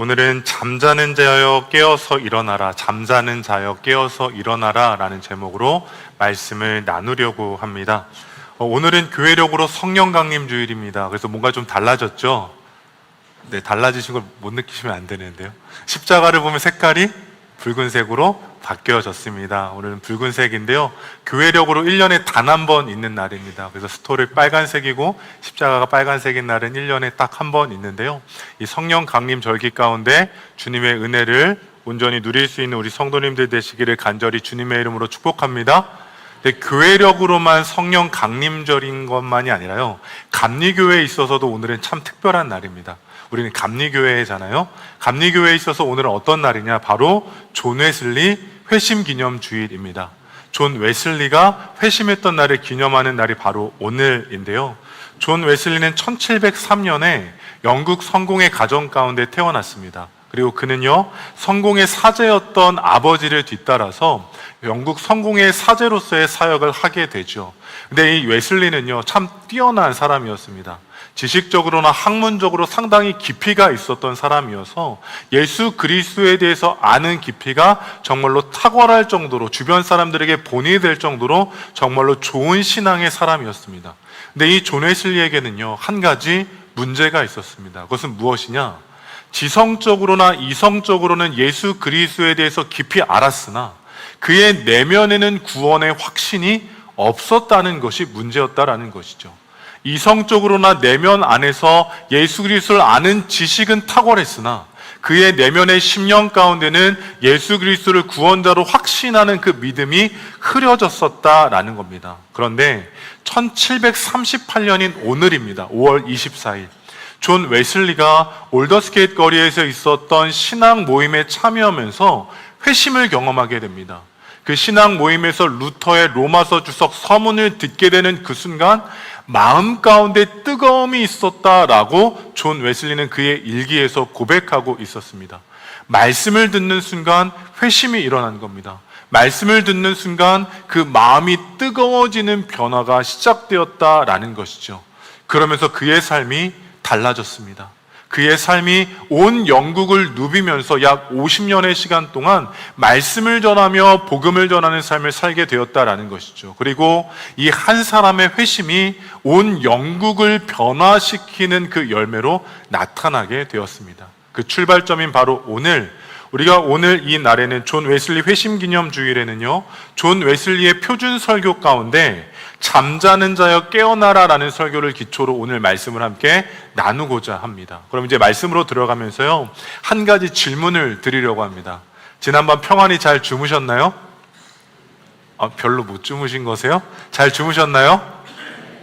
오늘은 잠자는 자여 깨어서 일어나라, 잠자는 자여 깨어서 일어나라 라는 제목으로 말씀을 나누려고 합니다. 오늘은 교회력으로 성령 강림 주일입니다. 그래서 뭔가 좀 달라졌죠? 네, 달라지신 걸 못 느끼시면 안 되는데요. 십자가를 보면 색깔이 붉은색으로 바뀌어졌습니다. 오늘은 붉은색인데요. 교회력으로 1년에 단 한 번 있는 날입니다. 그래서 스토리 빨간색이고 십자가가 빨간색인 날은 1년에 딱 한 번 있는데요. 이 성령 강림 절기 가운데 주님의 은혜를 온전히 누릴 수 있는 우리 성도님들 되시기를 간절히 주님의 이름으로 축복합니다. 근데 교회력으로만 성령 강림절인 것만이 아니라요, 감리교회에 있어서도 오늘은 참 특별한 날입니다. 우리는 감리교회잖아요. 감리교회에 있어서 오늘은 어떤 날이냐? 바로 존 웨슬리 회심 기념 주일입니다. 존 웨슬리가 회심했던 날을 기념하는 날이 바로 오늘인데요. 존 웨슬리는 1703년에 영국 성공의 가정 가운데 태어났습니다. 그리고 그는요, 성공의 사제였던 아버지를 뒤따라서 영국 성공의 사제로서의 사역을 하게 되죠. 근데 이 웨슬리는요, 참 뛰어난 사람이었습니다. 지식적으로나 학문적으로 상당히 깊이가 있었던 사람이어서 예수 그리스도에 대해서 아는 깊이가 정말로 탁월할 정도로, 주변 사람들에게 본이 될 정도로 정말로 좋은 신앙의 사람이었습니다. 근데 이 존 웨슬리에게는요, 한 가지 문제가 있었습니다. 그것은 무엇이냐? 지성적으로나 이성적으로는 예수 그리스도에 대해서 깊이 알았으나 그의 내면에는 구원의 확신이 없었다는 것이 문제였다라는 것이죠. 이성적으로나 내면 안에서 예수 그리스도를 아는 지식은 탁월했으나 그의 내면의 심령 가운데는 예수 그리스도를 구원자로 확신하는 그 믿음이 흐려졌었다라는 겁니다. 그런데 1738년인 오늘입니다. 5월 24일 존 웨슬리가 올더스게이트 거리에서 있었던 신앙 모임에 참여하면서 회심을 경험하게 됩니다. 그 신앙 모임에서 루터의 로마서 주석 서문을 듣게 되는 그 순간 마음 가운데 뜨거움이 있었다라고 존 웨슬리는 그의 일기에서 고백하고 있었습니다. 말씀을 듣는 순간 회심이 일어난 겁니다. 말씀을 듣는 순간 그 마음이 뜨거워지는 변화가 시작되었다라는 것이죠. 그러면서 그의 삶이 달라졌습니다. 그의 삶이 온 영국을 누비면서 약 50년의 시간 동안 말씀을 전하며 복음을 전하는 삶을 살게 되었다라는 것이죠. 그리고 이 한 사람의 회심이 온 영국을 변화시키는 그 열매로 나타나게 되었습니다. 그 출발점인 바로 오늘, 우리가 오늘 이 날에는 존 웨슬리 회심 기념 주일에는요, 존 웨슬리의 표준 설교 가운데 잠자는 자여 깨어나라 라는 설교를 기초로 오늘 말씀을 함께 나누고자 합니다. 그럼 이제 말씀으로 들어가면서요, 한 가지 질문을 드리려고 합니다. 지난밤 평안히 잘 주무셨나요? 별로 못 주무신 거세요? 잘 주무셨나요?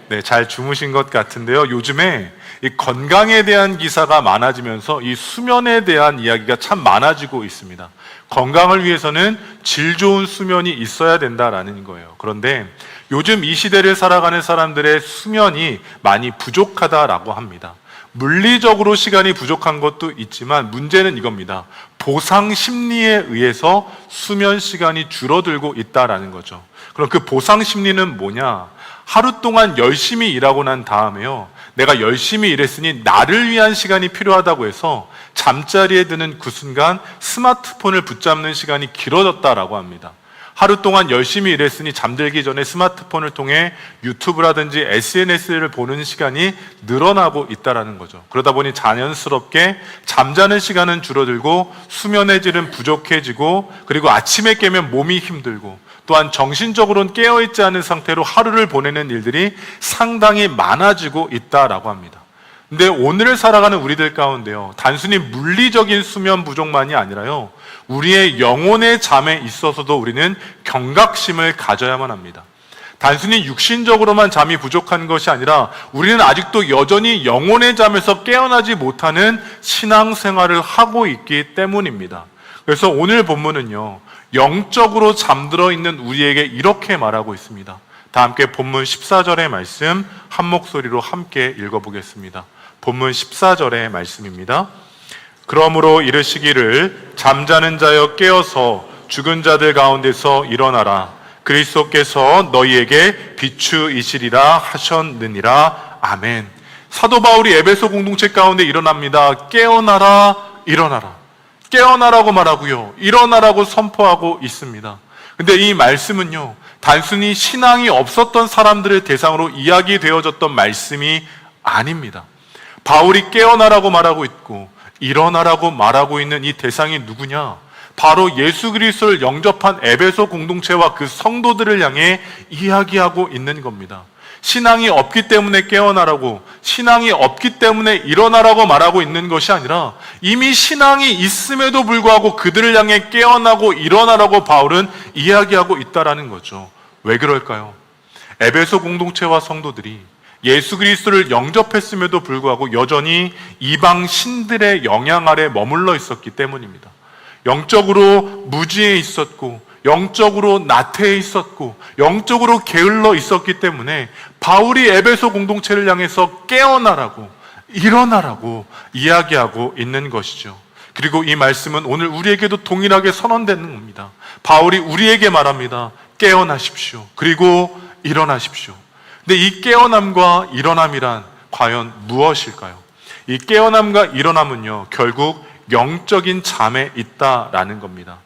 네, 잘 주무신 것 같은데요. 요즘에 이 건강에 대한 기사가 많아지면서 이 수면에 대한 이야기가 참 많아지고 있습니다. 건강을 위해서는 질 좋은 수면이 있어야 된다라는 거예요. 그런데 요즘 이 시대를 살아가는 사람들의 수면이 많이 부족하다라고 합니다. 물리적으로 시간이 부족한 것도 있지만 문제는 이겁니다. 보상 심리에 의해서 수면 시간이 줄어들고 있다라는 거죠. 그럼 그 보상 심리는 뭐냐? 하루 동안 열심히 일하고 난 다음에요, 내가 열심히 일했으니 나를 위한 시간이 필요하다고 해서 잠자리에 드는 그 순간 스마트폰을 붙잡는 시간이 길어졌다라고 합니다. 하루 동안 열심히 일했으니 잠들기 전에 스마트폰을 통해 유튜브라든지 SNS를 보는 시간이 늘어나고 있다는 거죠. 그러다 보니 자연스럽게 잠자는 시간은 줄어들고 수면의 질은 부족해지고, 그리고 아침에 깨면 몸이 힘들고, 또한 정신적으로는 깨어있지 않은 상태로 하루를 보내는 일들이 상당히 많아지고 있다라고 합니다. 근데 오늘을 살아가는 우리들 가운데요, 단순히 물리적인 수면 부족만이 아니라요, 우리의 영혼의 잠에 있어서도 우리는 경각심을 가져야만 합니다. 단순히 육신적으로만 잠이 부족한 것이 아니라 우리는 아직도 여전히 영혼의 잠에서 깨어나지 못하는 신앙생활을 하고 있기 때문입니다. 그래서 오늘 본문은요, 영적으로 잠들어 있는 우리에게 이렇게 말하고 있습니다. 다 함께 본문 14절의 말씀 한 목소리로 함께 읽어보겠습니다. 본문 14절의 말씀입니다. 그러므로 이르시기를 잠자는 자여 깨어서 죽은 자들 가운데서 일어나라. 그리스도께서 너희에게 비추이시리라 하셨느니라. 아멘. 사도 바울이 에베소 공동체 가운데 일어납니다. 깨어나라, 일어나라. 깨어나라고 말하고요. 일어나라고 선포하고 있습니다. 근데 이 말씀은요, 단순히 신앙이 없었던 사람들을 대상으로 이야기되어졌던 말씀이 아닙니다. 바울이 깨어나라고 말하고 있고 일어나라고 말하고 있는 이 대상이 누구냐? 바로 예수 그리스도를 영접한 에베소 공동체와 그 성도들을 향해 이야기하고 있는 겁니다. 신앙이 없기 때문에 깨어나라고, 신앙이 없기 때문에 일어나라고 말하고 있는 것이 아니라 이미 신앙이 있음에도 불구하고 그들을 향해 깨어나고 일어나라고 바울은 이야기하고 있다라는 거죠. 왜 그럴까요? 에베소 공동체와 성도들이 예수 그리스도를 영접했음에도 불구하고 여전히 이방 신들의 영향 아래 머물러 있었기 때문입니다. 영적으로 무지해 있었고, 영적으로 나태해 있었고, 영적으로 게을러 있었기 때문에 바울이 에베소 공동체를 향해서 깨어나라고, 일어나라고 이야기하고 있는 것이죠. 그리고 이 말씀은 오늘 우리에게도 동일하게 선언되는 겁니다. 바울이 우리에게 말합니다. 깨어나십시오. 그리고 일어나십시오. 근데 이 깨어남과 일어남이란 과연 무엇일까요? 이 깨어남과 일어남은요, 결국 영적인 잠에 있다라는 겁니다.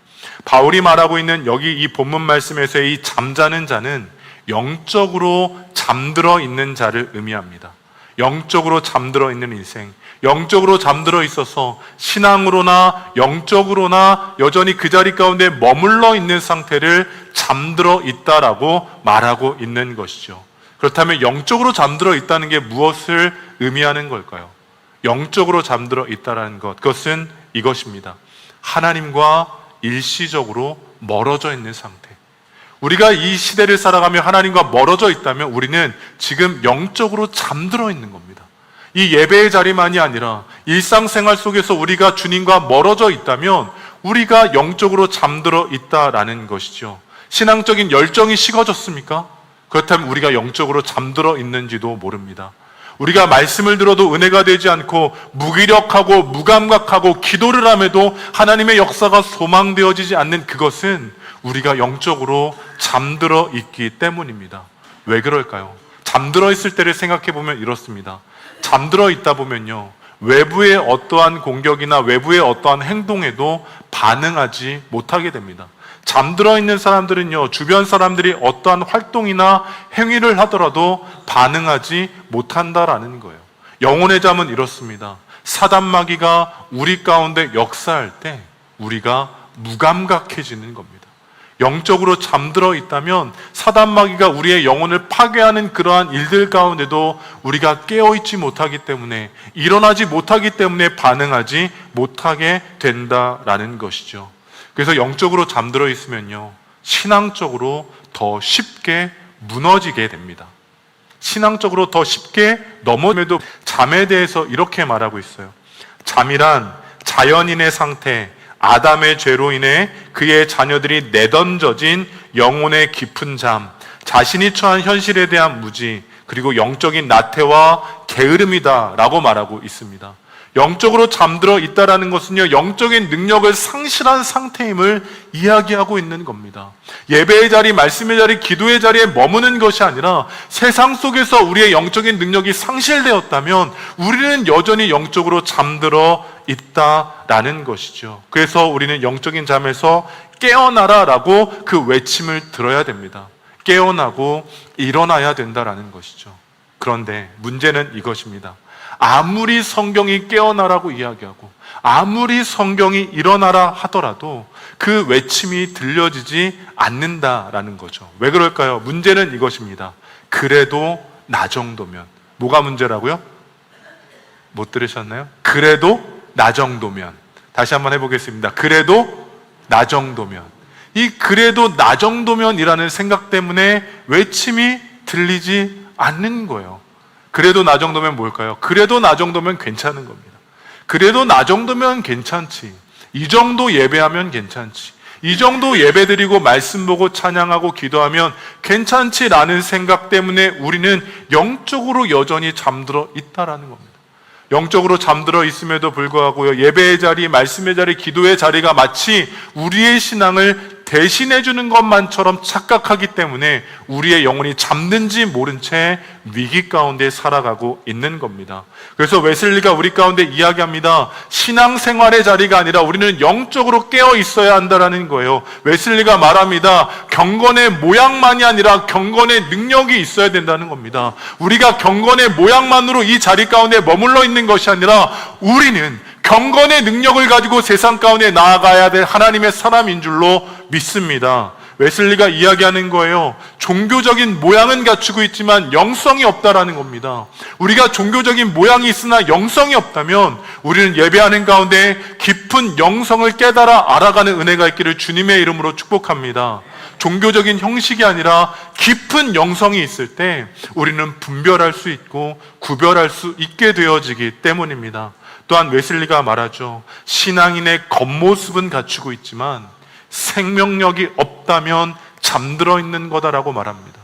바울이 말하고 있는 여기 이 본문 말씀에서의 이 잠자는 자는 영적으로 잠들어 있는 자를 의미합니다. 영적으로 잠들어 있는 인생, 영적으로 잠들어 있어서 신앙으로나 영적으로나 여전히 그 자리 가운데 머물러 있는 상태를 잠들어 있다라고 말하고 있는 것이죠. 그렇다면 영적으로 잠들어 있다는 게 무엇을 의미하는 걸까요? 영적으로 잠들어 있다는 것, 그것은 이것입니다. 하나님과 일시적으로 멀어져 있는 상태. 우리가 이 시대를 살아가며 하나님과 멀어져 있다면 우리는 지금 영적으로 잠들어 있는 겁니다. 이 예배의 자리만이 아니라 일상생활 속에서 우리가 주님과 멀어져 있다면 우리가 영적으로 잠들어 있다라는 것이죠. 신앙적인 열정이 식어졌습니까? 그렇다면 우리가 영적으로 잠들어 있는지도 모릅니다. 우리가 말씀을 들어도 은혜가 되지 않고 무기력하고 무감각하고 기도를 함에도 하나님의 역사가 소망되어지지 않는 그것은 우리가 영적으로 잠들어 있기 때문입니다. 왜 그럴까요? 잠들어 있을 때를 생각해 보면 이렇습니다. 잠들어 있다 보면요, 외부의 어떠한 공격이나 외부의 어떠한 행동에도 반응하지 못하게 됩니다. 잠들어 있는 사람들은요, 주변 사람들이 어떠한 활동이나 행위를 하더라도 반응하지 못한다라는 거예요. 영혼의 잠은 이렇습니다. 사단 마귀가 우리 가운데 역사할 때 우리가 무감각해지는 겁니다. 영적으로 잠들어 있다면 사단 마귀가 우리의 영혼을 파괴하는 그러한 일들 가운데도 우리가 깨어있지 못하기 때문에, 일어나지 못하기 때문에 반응하지 못하게 된다라는 것이죠. 그래서 영적으로 잠들어 있으면요, 신앙적으로 더 쉽게 무너지게 됩니다. 신앙적으로 더 쉽게 넘어짐에도 잠에 대해서 이렇게 말하고 있어요. 잠이란 자연인의 상태, 아담의 죄로 인해 그의 자녀들이 내던져진 영혼의 깊은 잠, 자신이 처한 현실에 대한 무지, 그리고 영적인 나태와 게으름이다 라고 말하고 있습니다. 영적으로 잠들어 있다라는 것은요, 영적인 능력을 상실한 상태임을 이야기하고 있는 겁니다. 예배의 자리, 말씀의 자리, 기도의 자리에 머무는 것이 아니라 세상 속에서 우리의 영적인 능력이 상실되었다면 우리는 여전히 영적으로 잠들어 있다라는 것이죠. 그래서 우리는 영적인 잠에서 깨어나라라고 그 외침을 들어야 됩니다. 깨어나고 일어나야 된다라는 것이죠. 그런데 문제는 이것입니다. 아무리 성경이 깨어나라고 이야기하고 아무리 성경이 일어나라 하더라도 그 외침이 들려지지 않는다라는 거죠. 왜 그럴까요? 문제는 이것입니다. 그래도 나 정도면. 뭐가 문제라고요? 못 들으셨나요? 그래도 나 정도면. 다시 한번 해보겠습니다. 그래도 나 정도면. 이 그래도 나 정도면이라는 생각 때문에 외침이 들리지 않는 거예요. 그래도 나 정도면 뭘까요? 그래도 나 정도면 괜찮은 겁니다. 그래도 나 정도면 괜찮지. 이 정도 예배하면 괜찮지. 이 정도 예배 드리고 말씀 보고 찬양하고 기도하면 괜찮지라는 생각 때문에 우리는 영적으로 여전히 잠들어 있다라는 겁니다. 영적으로 잠들어 있음에도 불구하고요, 예배의 자리, 말씀의 자리, 기도의 자리가 마치 우리의 신앙을 대신해 주는 것만처럼 착각하기 때문에 우리의 영혼이 잠든지 모른 채 위기 가운데 살아가고 있는 겁니다. 그래서 웨슬리가 우리 가운데 이야기합니다. 신앙생활의 자리가 아니라 우리는 영적으로 깨어 있어야 한다라는 거예요. 웨슬리가 말합니다. 경건의 모양만이 아니라 경건의 능력이 있어야 된다는 겁니다. 우리가 경건의 모양만으로 이 자리 가운데 머물러 있는 것이 아니라 우리는 경건의 능력을 가지고 세상 가운데 나아가야 될 하나님의 사람인 줄로 믿습니다. 웨슬리가 이야기하는 거예요. 종교적인 모양은 갖추고 있지만 영성이 없다라는 겁니다. 우리가 종교적인 모양이 있으나 영성이 없다면 우리는 예배하는 가운데 깊은 영성을 깨달아 알아가는 은혜가 있기를 주님의 이름으로 축복합니다. 종교적인 형식이 아니라 깊은 영성이 있을 때 우리는 분별할 수 있고 구별할 수 있게 되어지기 때문입니다. 또한 웨슬리가 말하죠. 신앙인의 겉모습은 갖추고 있지만 생명력이 없다면 잠들어 있는 거다라고 말합니다.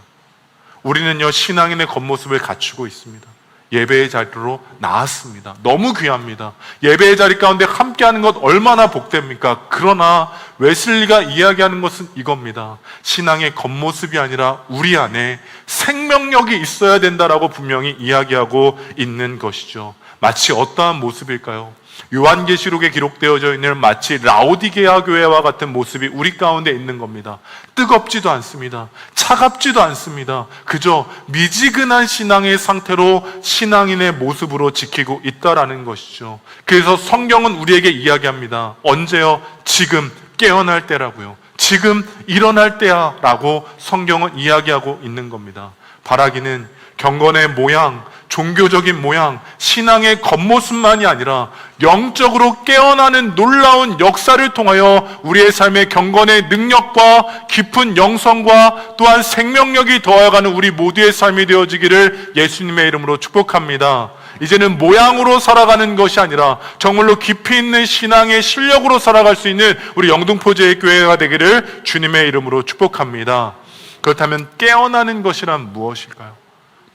우리는요, 신앙인의 겉모습을 갖추고 있습니다. 예배의 자리로 나왔습니다. 너무 귀합니다. 예배의 자리 가운데 함께하는 것 얼마나 복됩니까? 그러나 웨슬리가 이야기하는 것은 이겁니다. 신앙의 겉모습이 아니라 우리 안에 생명력이 있어야 된다라고 분명히 이야기하고 있는 것이죠. 마치 어떠한 모습일까요? 요한계시록에 기록되어져 있는 마치 라오디게아 교회와 같은 모습이 우리 가운데 있는 겁니다. 뜨겁지도 않습니다. 차갑지도 않습니다. 그저 미지근한 신앙의 상태로 신앙인의 모습으로 지키고 있다라는 것이죠. 그래서 성경은 우리에게 이야기합니다. 언제요? 지금 깨어날 때라고요. 지금 일어날 때야 라고 성경은 이야기하고 있는 겁니다. 바라기는 경건의 모양, 종교적인 모양, 신앙의 겉모습만이 아니라 영적으로 깨어나는 놀라운 역사를 통하여 우리의 삶의 경건의 능력과 깊은 영성과 또한 생명력이 더해가는 우리 모두의 삶이 되어지기를 예수님의 이름으로 축복합니다. 이제는 모양으로 살아가는 것이 아니라 정말로 깊이 있는 신앙의 실력으로 살아갈 수 있는 우리 영등포제일교회가 되기를 주님의 이름으로 축복합니다. 그렇다면 깨어나는 것이란 무엇일까요?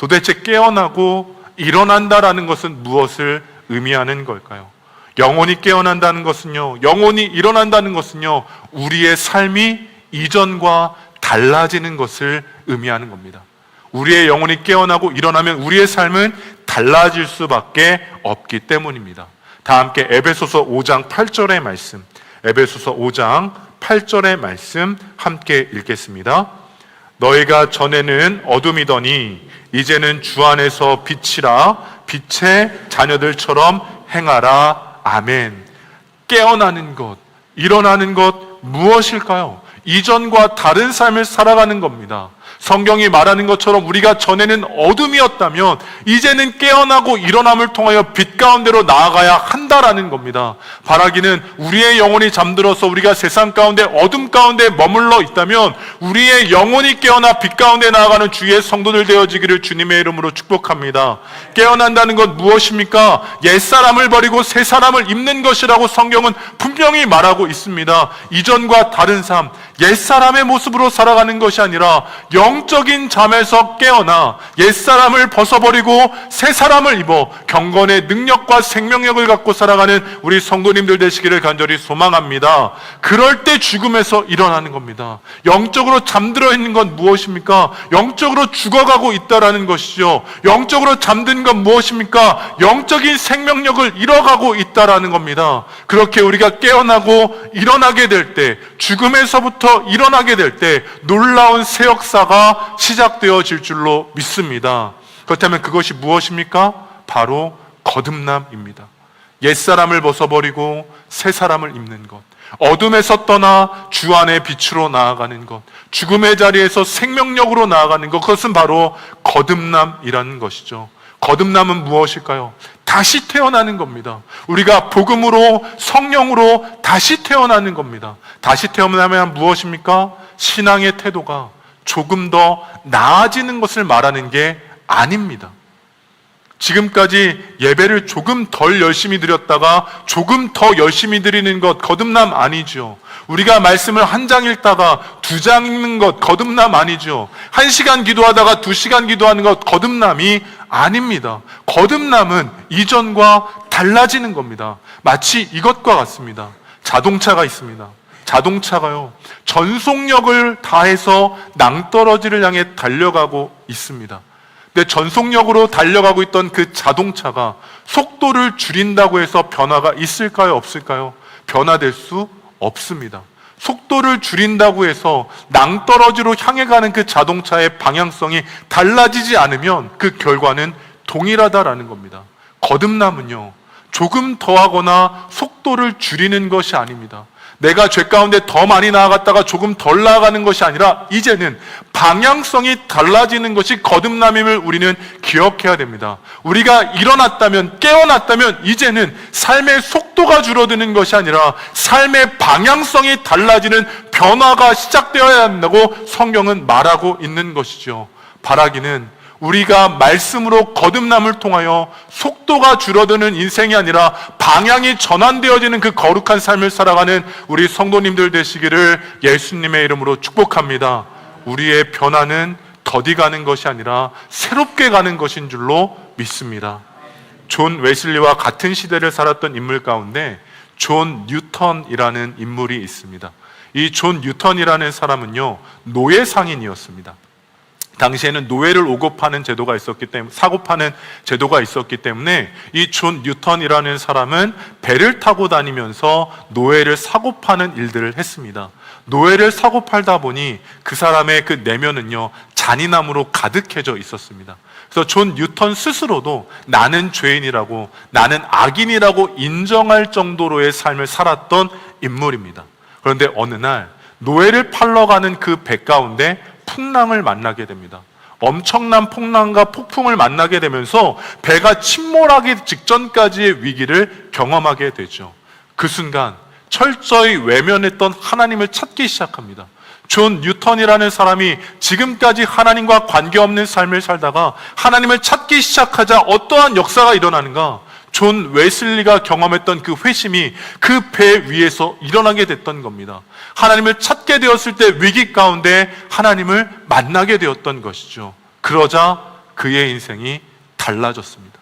도대체 깨어나고 일어난다라는 것은 무엇을 의미하는 걸까요? 영혼이 깨어난다는 것은요, 영혼이 일어난다는 것은요, 우리의 삶이 이전과 달라지는 것을 의미하는 겁니다. 우리의 영혼이 깨어나고 일어나면 우리의 삶은 달라질 수밖에 없기 때문입니다. 다 함께 에베소서 5장 8절의 말씀, 에베소서 5장 8절의 말씀 함께 읽겠습니다. 너희가 전에는 어둠이더니 이제는 주 안에서 빛이라 빛의 자녀들처럼 행하라. 아멘. 깨어나는 것, 일어나는 것 무엇일까요? 이전과 다른 삶을 살아가는 겁니다. 성경이 말하는 것처럼 우리가 전에는 어둠이었다면 이제는 깨어나고 일어남을 통하여 빛 가운데로 나아가야 한다라는 겁니다. 바라기는 우리의 영혼이 잠들어서 우리가 세상 가운데 어둠 가운데 머물러 있다면 우리의 영혼이 깨어나 빛 가운데 나아가는 주의 성도들 되어지기를 주님의 이름으로 축복합니다. 깨어난다는 건 무엇입니까? 옛사람을 버리고 새사람을 입는 것이라고 성경은 분명히 말하고 있습니다. 이전과 다른 삶, 옛사람의 모습으로 살아가는 것이 아니라 영적인 잠에서 깨어나 옛사람을 벗어버리고 새사람을 입어 경건의 능력과 생명력을 갖고 살아가는 우리 성도님들 되시기를 간절히 소망합니다. 그럴 때 죽음에서 일어나는 겁니다. 영적으로 잠들어 있는 건 무엇입니까? 영적으로 죽어가고 있다라는 것이죠. 영적으로 잠든 건 무엇입니까? 영적인 생명력을 잃어가고 있다라는 겁니다. 그렇게 우리가 깨어나고 일어나게 될 때, 죽음에서부터 일어나게 될 때 놀라운 새 역사가 시작되어질 줄로 믿습니다. 그렇다면 그것이 무엇입니까? 바로 거듭남입니다. 옛사람을 벗어버리고 새사람을 입는 것, 어둠에서 떠나 주 안의 빛으로 나아가는 것, 죽음의 자리에서 생명력으로 나아가는 것, 그것은 바로 거듭남이라는 것이죠. 거듭남은 무엇일까요? 다시 태어나는 겁니다. 우리가 복음으로 성령으로 다시 태어나는 겁니다. 다시 태어나면 무엇입니까? 신앙의 태도가 조금 더 나아지는 것을 말하는 게 아닙니다. 지금까지 예배를 조금 덜 열심히 드렸다가 조금 더 열심히 드리는 것 거듭남 아니죠. 우리가 말씀을 한 장 읽다가 2장 읽는 것 거듭남 아니죠. 1시간 기도하다가 2시간 기도하는 것 거듭남이 아닙니다. 거듭남은 이전과 달라지는 겁니다. 마치 이것과 같습니다. 자동차가 있습니다. 자동차가요, 전속력을 다해서 낭떠러지를 향해 달려가고 있습니다. 근데 전속력으로 달려가고 있던 그 자동차가 속도를 줄인다고 해서 변화가 있을까요, 없을까요? 변화될 수 없습니다. 속도를 줄인다고 해서 낭떠러지로 향해 가는 그 자동차의 방향성이 달라지지 않으면 그 결과는 동일하다라는 겁니다. 거듭남은요, 조금 더하거나 속도를 줄이는 것이 아닙니다. 내가 죄 가운데 더 많이 나아갔다가 조금 덜 나아가는 것이 아니라 이제는 방향성이 달라지는 것이 거듭남임을 우리는 기억해야 됩니다. 우리가 일어났다면, 깨어났다면 이제는 삶의 속도가 줄어드는 것이 아니라 삶의 방향성이 달라지는 변화가 시작되어야 한다고 성경은 말하고 있는 것이죠. 바라기는 우리가 말씀으로 거듭남을 통하여 속도가 줄어드는 인생이 아니라 방향이 전환되어지는 그 거룩한 삶을 살아가는 우리 성도님들 되시기를 예수님의 이름으로 축복합니다. 우리의 변화는 더디 가는 것이 아니라 새롭게 가는 것인 줄로 믿습니다. 존 웨슬리와 같은 시대를 살았던 인물 가운데 존 뉴턴이라는 인물이 있습니다. 이 존 뉴턴이라는 사람은요, 노예 상인이었습니다. 당시에는 노예를 오고 파는 제도가 있었기 때문에, 사고 파는 제도가 있었기 때문에 이 존 뉴턴이라는 사람은 배를 타고 다니면서 노예를 사고 파는 일들을 했습니다. 노예를 사고 팔다 보니 그 사람의 그 내면은요, 잔인함으로 가득해져 있었습니다. 그래서 존 뉴턴 스스로도 나는 죄인이라고, 나는 악인이라고 인정할 정도로의 삶을 살았던 인물입니다. 그런데 어느 날 노예를 팔러 가는 그 배 가운데 풍랑을 만나게 됩니다. 엄청난 풍랑과 폭풍을 만나게 되면서 배가 침몰하기 직전까지의 위기를 경험하게 되죠. 그 순간 철저히 외면했던 하나님을 찾기 시작합니다. 존 뉴턴이라는 사람이 지금까지 하나님과 관계없는 삶을 살다가 하나님을 찾기 시작하자 어떠한 역사가 일어나는가? 존 웨슬리가 경험했던 그 회심이 그 배 위에서 일어나게 됐던 겁니다. 하나님을 찾게 되었을 때 위기 가운데 하나님을 만나게 되었던 것이죠. 그러자 그의 인생이 달라졌습니다.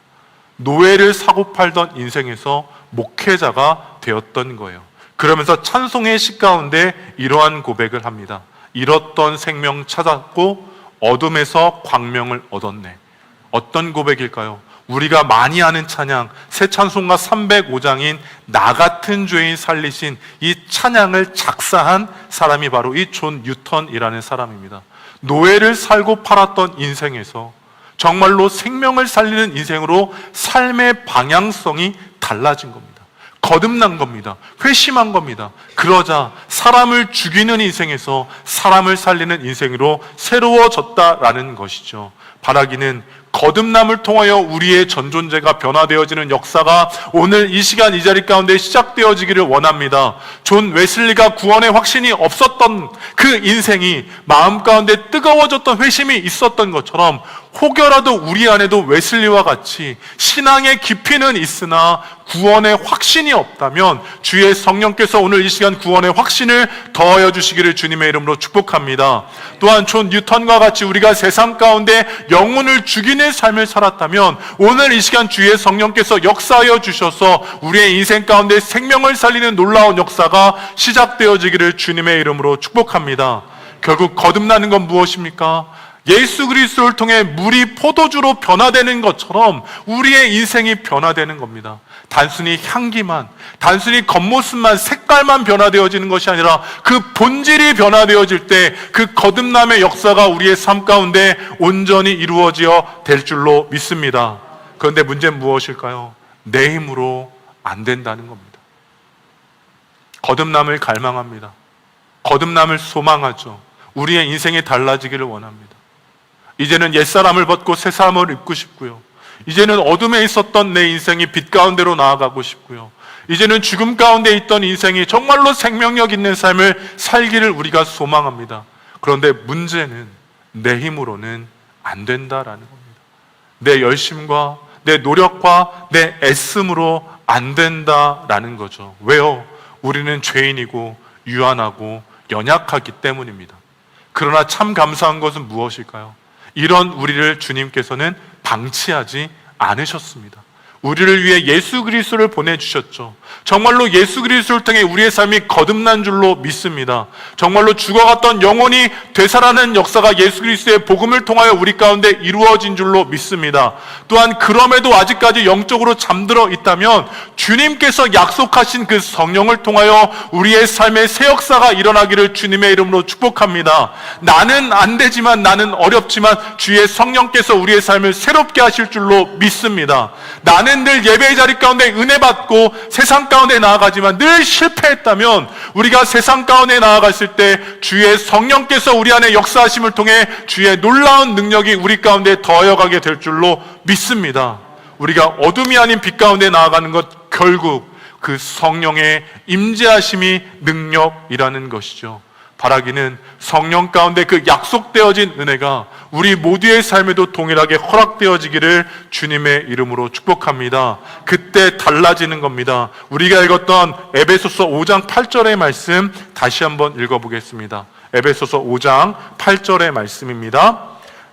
노예를 사고 팔던 인생에서 목회자가 되었던 거예요. 그러면서 찬송의 시 가운데 이러한 고백을 합니다. 잃었던 생명 찾았고 어둠에서 광명을 얻었네. 어떤 고백일까요? 우리가 많이 아는 찬양, 새 찬송가 305장인 나 같은 죄인 살리신 이 찬양을 작사한 사람이 바로 이 존 뉴턴이라는 사람입니다. 노예를 살고 팔았던 인생에서 정말로 생명을 살리는 인생으로 삶의 방향성이 달라진 겁니다. 거듭난 겁니다. 회심한 겁니다. 그러자 사람을 죽이는 인생에서 사람을 살리는 인생으로 새로워졌다라는 것이죠. 바라기는 거듭남을 통하여 우리의 전존재가 변화되어지는 역사가 오늘 이 시간 이 자리 가운데 시작되어지기를 원합니다. 존 웨슬리가 구원의 확신이 없었던 그 인생이 마음 가운데 뜨거워졌던 회심이 있었던 것처럼 혹여라도 우리 안에도 웨슬리와 같이 신앙의 깊이는 있으나 구원의 확신이 없다면 주의 성령께서 오늘 이 시간 구원의 확신을 더하여 주시기를 주님의 이름으로 축복합니다. 또한 존 뉴턴과 같이 우리가 세상 가운데 영혼을 죽이는 삶을 살았다면 오늘 이 시간 주의 성령께서 역사하여 주셔서 우리의 인생 가운데 생명을 살리는 놀라운 역사가 시작되어지기를 주님의 이름으로 축복합니다. 결국 거듭나는 건 무엇입니까? 예수 그리스도를 통해 물이 포도주로 변화되는 것처럼 우리의 인생이 변화되는 겁니다. 단순히 향기만, 단순히 겉모습만, 색깔만 변화되어지는 것이 아니라 그 본질이 변화되어질 때 그 거듭남의 역사가 우리의 삶 가운데 온전히 이루어져 될 줄로 믿습니다. 그런데 문제는 무엇일까요? 내 힘으로 안 된다는 겁니다. 거듭남을 갈망합니다. 거듭남을 소망하죠. 우리의 인생이 달라지기를 원합니다. 이제는 옛사람을 벗고 새사람을 입고 싶고요. 이제는 어둠에 있었던 내 인생이 빛 가운데로 나아가고 싶고요. 이제는 죽음 가운데 있던 인생이 정말로 생명력 있는 삶을 살기를 우리가 소망합니다. 그런데 문제는 내 힘으로는 안 된다라는 겁니다. 내 열심과 내 노력과 내 애씀으로 안 된다라는 거죠. 왜요? 우리는 죄인이고 유한하고 연약하기 때문입니다. 그러나 참 감사한 것은 무엇일까요? 이런 우리를 주님께서는 방치하지 않으셨습니다. 우리를 위해 예수 그리스도를 보내주셨죠. 정말로 예수 그리스도를 통해 우리의 삶이 거듭난 줄로 믿습니다. 정말로 죽어갔던 영혼이 되살아나는 역사가 예수 그리스도의 복음을 통하여 우리 가운데 이루어진 줄로 믿습니다. 또한 그럼에도 아직까지 영적으로 잠들어 있다면 주님께서 약속하신 그 성령을 통하여 우리의 삶의 새 역사가 일어나기를 주님의 이름으로 축복합니다. 나는 안 되지만, 나는 어렵지만 주의 성령께서 우리의 삶을 새롭게 하실 줄로 믿습니다. 나는 늘 예배의 자리 가운데 은혜 받고 세상 가운데 나아가지만 늘 실패했다면 우리가 세상 가운데 나아갔을 때 주의 성령께서 우리 안에 역사하심을 통해 주의 놀라운 능력이 우리 가운데 더하여가게 될 줄로 믿습니다. 우리가 어둠이 아닌 빛 가운데 나아가는 것, 결국 그 성령의 임재하심이 능력이라는 것이죠. 바라기는 성령 가운데 그 약속되어진 은혜가 우리 모두의 삶에도 동일하게 허락되어지기를 주님의 이름으로 축복합니다. 그때 달라지는 겁니다. 우리가 읽었던 에베소서 5장 8절의 말씀 다시 한번 읽어보겠습니다. 에베소서 5장 8절의 말씀입니다.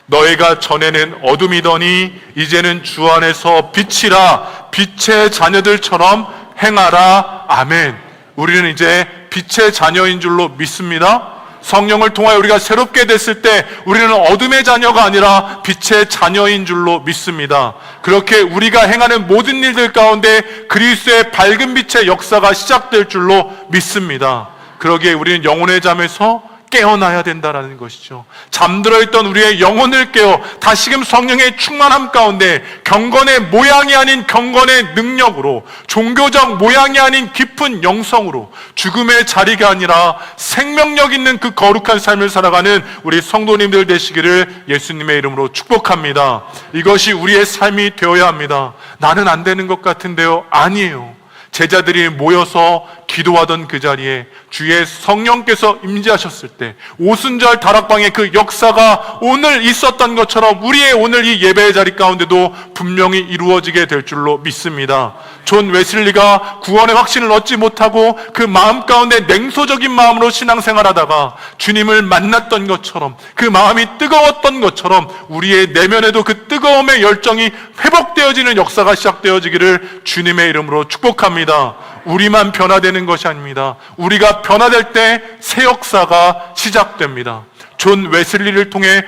너희가 전에는 어둠이더니 이제는 주 안에서 빛이라, 빛의 자녀들처럼 행하라. 아멘. 우리는 이제 빛의 자녀인 줄로 믿습니다. 성령을 통하여 우리가 새롭게 됐을 때 우리는 어둠의 자녀가 아니라 빛의 자녀인 줄로 믿습니다. 그렇게 우리가 행하는 모든 일들 가운데 그리스도의 밝은 빛의 역사가 시작될 줄로 믿습니다. 그러기에 우리는 영혼의 잠에서 깨어나야 된다는 것이죠. 잠들어 있던 우리의 영혼을 깨어 다시금 성령의 충만함 가운데 경건의 모양이 아닌 경건의 능력으로, 종교적 모양이 아닌 깊은 영성으로, 죽음의 자리가 아니라 생명력 있는 그 거룩한 삶을 살아가는 우리 성도님들 되시기를 예수님의 이름으로 축복합니다. 이것이 우리의 삶이 되어야 합니다. 나는 안 되는 것 같은데요. 아니에요. 제자들이 모여서 기도하던 그 자리에 주의 성령께서 임재하셨을 때 오순절 다락방의 그 역사가 오늘 있었던 것처럼 우리의 오늘 이 예배의 자리 가운데도 분명히 이루어지게 될 줄로 믿습니다. 존 웨슬리가 구원의 확신을 얻지 못하고 그 마음 가운데 냉소적인 마음으로 신앙생활하다가 주님을 만났던 것처럼, 그 마음이 뜨거웠던 것처럼 우리의 내면에도 그 뜨거움의 열정이 회복되어지는 역사가 시작되어지기를 주님의 이름으로 축복합니다. 우리만 변화되는 것이 아닙니다. 우리가 변화될 때 새 역사가 시작됩니다. 존 웨슬리를 통해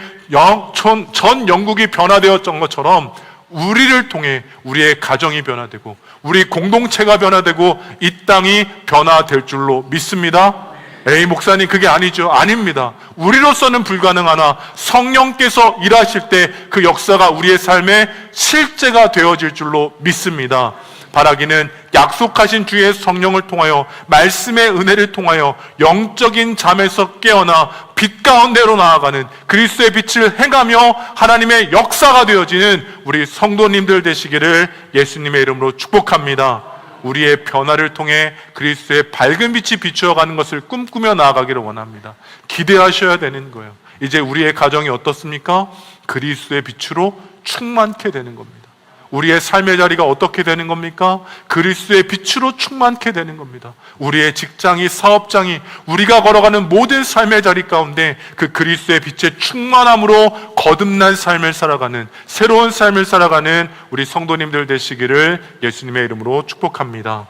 전 영국이 변화되었던 것처럼 우리를 통해 우리의 가정이 변화되고 우리 공동체가 변화되고 이 땅이 변화될 줄로 믿습니다. 에이 목사님 그게 아니죠. 아닙니다. 우리로서는 불가능하나 성령께서 일하실 때 그 역사가 우리의 삶에 실제가 되어질 줄로 믿습니다. 바라기는 약속하신 주의 성령을 통하여, 말씀의 은혜를 통하여 영적인 잠에서 깨어나 빛 가운데로 나아가는 그리스도의 빛을 행하며 하나님의 역사가 되어지는 우리 성도님들 되시기를 예수님의 이름으로 축복합니다. 우리의 변화를 통해 그리스도의 밝은 빛이 비추어가는 것을 꿈꾸며 나아가기를 원합니다. 기대하셔야 되는 거예요. 이제 우리의 가정이 어떻습니까? 그리스도의 빛으로 충만케 되는 겁니다. 우리의 삶의 자리가 어떻게 되는 겁니까? 그리스도의 빛으로 충만케 되는 겁니다. 우리의 직장이, 사업장이, 우리가 걸어가는 모든 삶의 자리 가운데 그 그리스도의 빛의 충만함으로 거듭난 삶을 살아가는, 새로운 삶을 살아가는 우리 성도님들 되시기를 예수님의 이름으로 축복합니다.